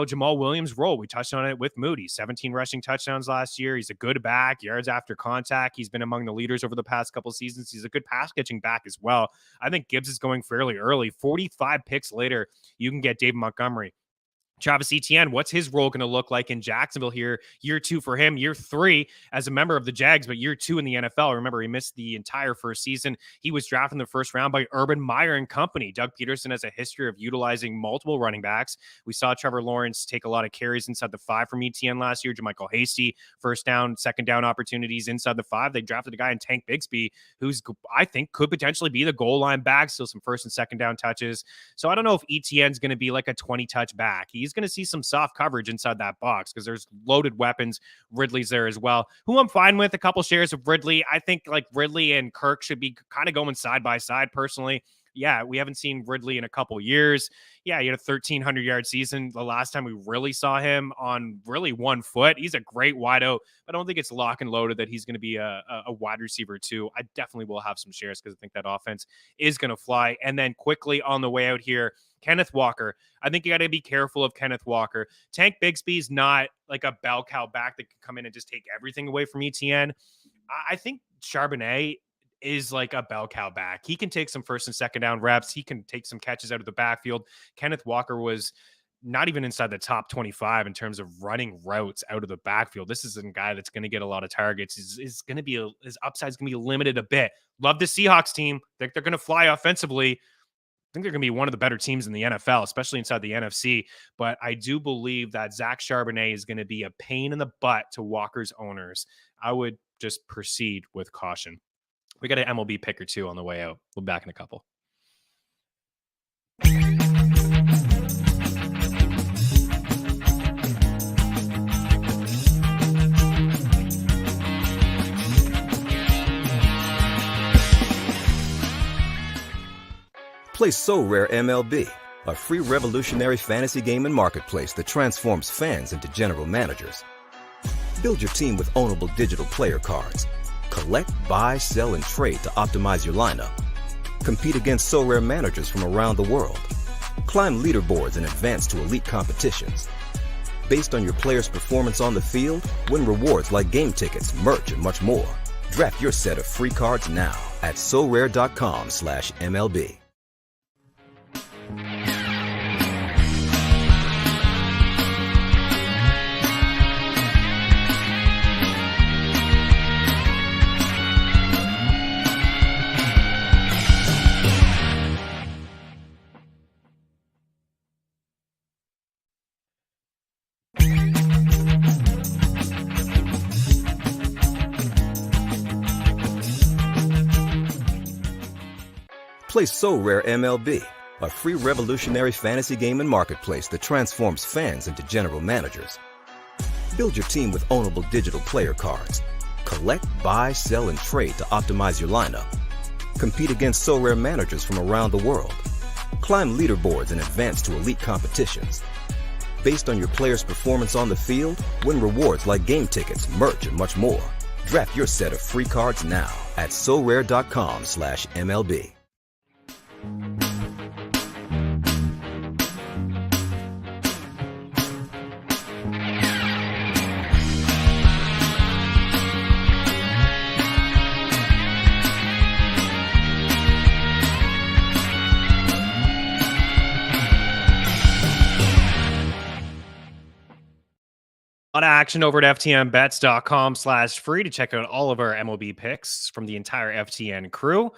Jamal Williams role. We touched on it with Moody. 17 rushing touchdowns last year. He's a good back, yards after contact. He's been among the leaders over the past couple seasons. He's a good pass catching back as well. I think Gibbs is going fairly early. 45 picks later, you can get David Montgomery. Travis Etienne, what's his role going to look like in Jacksonville here? Year 2 for him, year 3 as a member of the Jags, but year 2 in the NFL. Remember, he missed the entire first season. He was drafted in the first round by Urban Meyer and company. Doug Peterson has a history of utilizing multiple running backs. We saw Trevor Lawrence take a lot of carries inside the 5 from Etienne last year. JaMychal Hasty, first down, second down opportunities inside the 5. They drafted a guy in Tank Bigsby, who's, I think, could potentially be the goal line back, still some first and second down touches. So I don't know if Etienne's going to be like a 20-touch back. He's going to see some soft coverage inside that box because there's loaded weapons. Ridley's there as well, who I'm fine with. A couple shares of Ridley. I think like Ridley and Kirk should be kind of going side by side personally. Yeah, we haven't seen Ridley in a couple years. Yeah, he had a 1,300-yard season the last time we really saw him on really one foot. He's a great wideout, but I don't think it's lock and loaded that he's going to be a wide receiver too. I definitely will have some shares because I think that offense is going to fly. And then quickly on the way out here, Kenneth Walker. I think you got to be careful of Kenneth Walker. Tank Bigsby's not like a bell cow back that can come in and just take everything away from Etienne. I think Charbonnet is like a bell cow back. He can take some first and second down reps. He can take some catches out of the backfield. Kenneth Walker was not even inside the top 25 in terms of running routes out of the backfield. This is a guy that's going to get a lot of targets. Is going to be his upside is going to be limited a bit. Love the Seahawks team. Think they're going to fly offensively. I think they're going to be one of the better teams in the NFL, especially inside the NFC. But I do believe that Zach Charbonnet is going to be a pain in the butt to Walker's owners. I would just proceed with caution. We got an MLB pick or two on the way out. We'll be back in a couple. Play So Rare MLB, a free revolutionary fantasy game and marketplace that transforms fans into general managers. Build your team with ownable digital player cards. Collect, buy, sell, and trade to optimize your lineup. Compete against So Rare managers from around the world. Climb leaderboards and advance to elite competitions. Based on your player's performance on the field, win rewards like game tickets, merch, and much more. Draft your set of free cards now at sorare.com/MLB. Play So Rare MLB, a free revolutionary fantasy game and marketplace that transforms fans into general managers. Build your team with ownable digital player cards. Collect, buy, sell, and trade to optimize your lineup. Compete against So Rare managers from around the world. Climb leaderboards and advance to elite competitions. Based on your player's performance on the field, win rewards like game tickets, merch, and much more. Draft your set of free cards now at sorare.com/MLB. A lot of action over at ftnbets.com/free to check out all of our MLB picks from the entire FTN crew.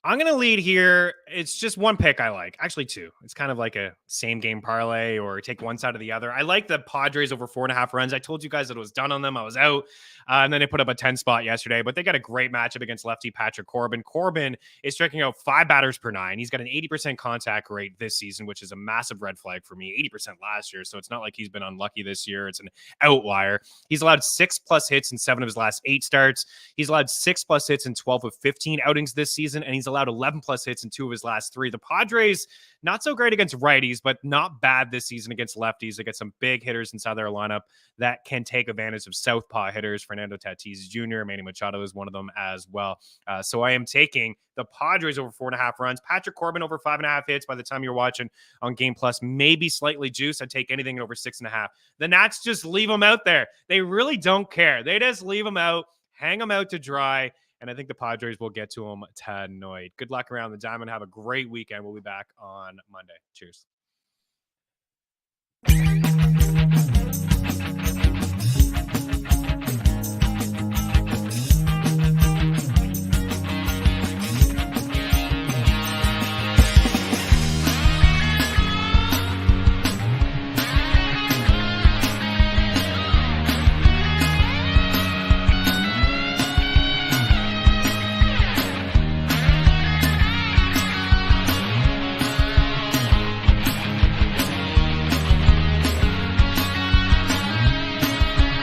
I'm going to lead here. It's just one pick I like. Actually, two. It's kind of like a same game parlay or take one side or the other. I like the Padres over 4.5 runs. I told you guys that it was done on them. I was out. And then they put up a 10 spot yesterday, but they got a great matchup against lefty Patrick Corbin. Corbin is striking out 5 batters per 9. He's got an 80% contact rate this season, which is a massive red flag for me. 80% last year. So it's not like he's been unlucky this year. It's an outlier. He's allowed 6+ hits in 7 of his last 8 starts. He's allowed 6+ hits in 12 of 15 outings this season. And he's allowed 11+ hits in 2 of his last 3. The Padres, not so great against righties, but not bad this season against lefties. They get some big hitters inside their lineup that can take advantage of southpaw hitters. Fernando Tatis Jr., Manny Machado is one of them as well. So I am taking the Padres over 4.5 runs. Patrick Corbin over 5.5 hits by the time you're watching on Game Plus, maybe slightly juice. I'd take anything over 6.5. The Nats just leave them out there. They really don't care. They just leave them out, hang them out to dry. And I think the Padres will get to them tonight. Good luck around the diamond. Have a great weekend. We'll be back on Monday. Cheers.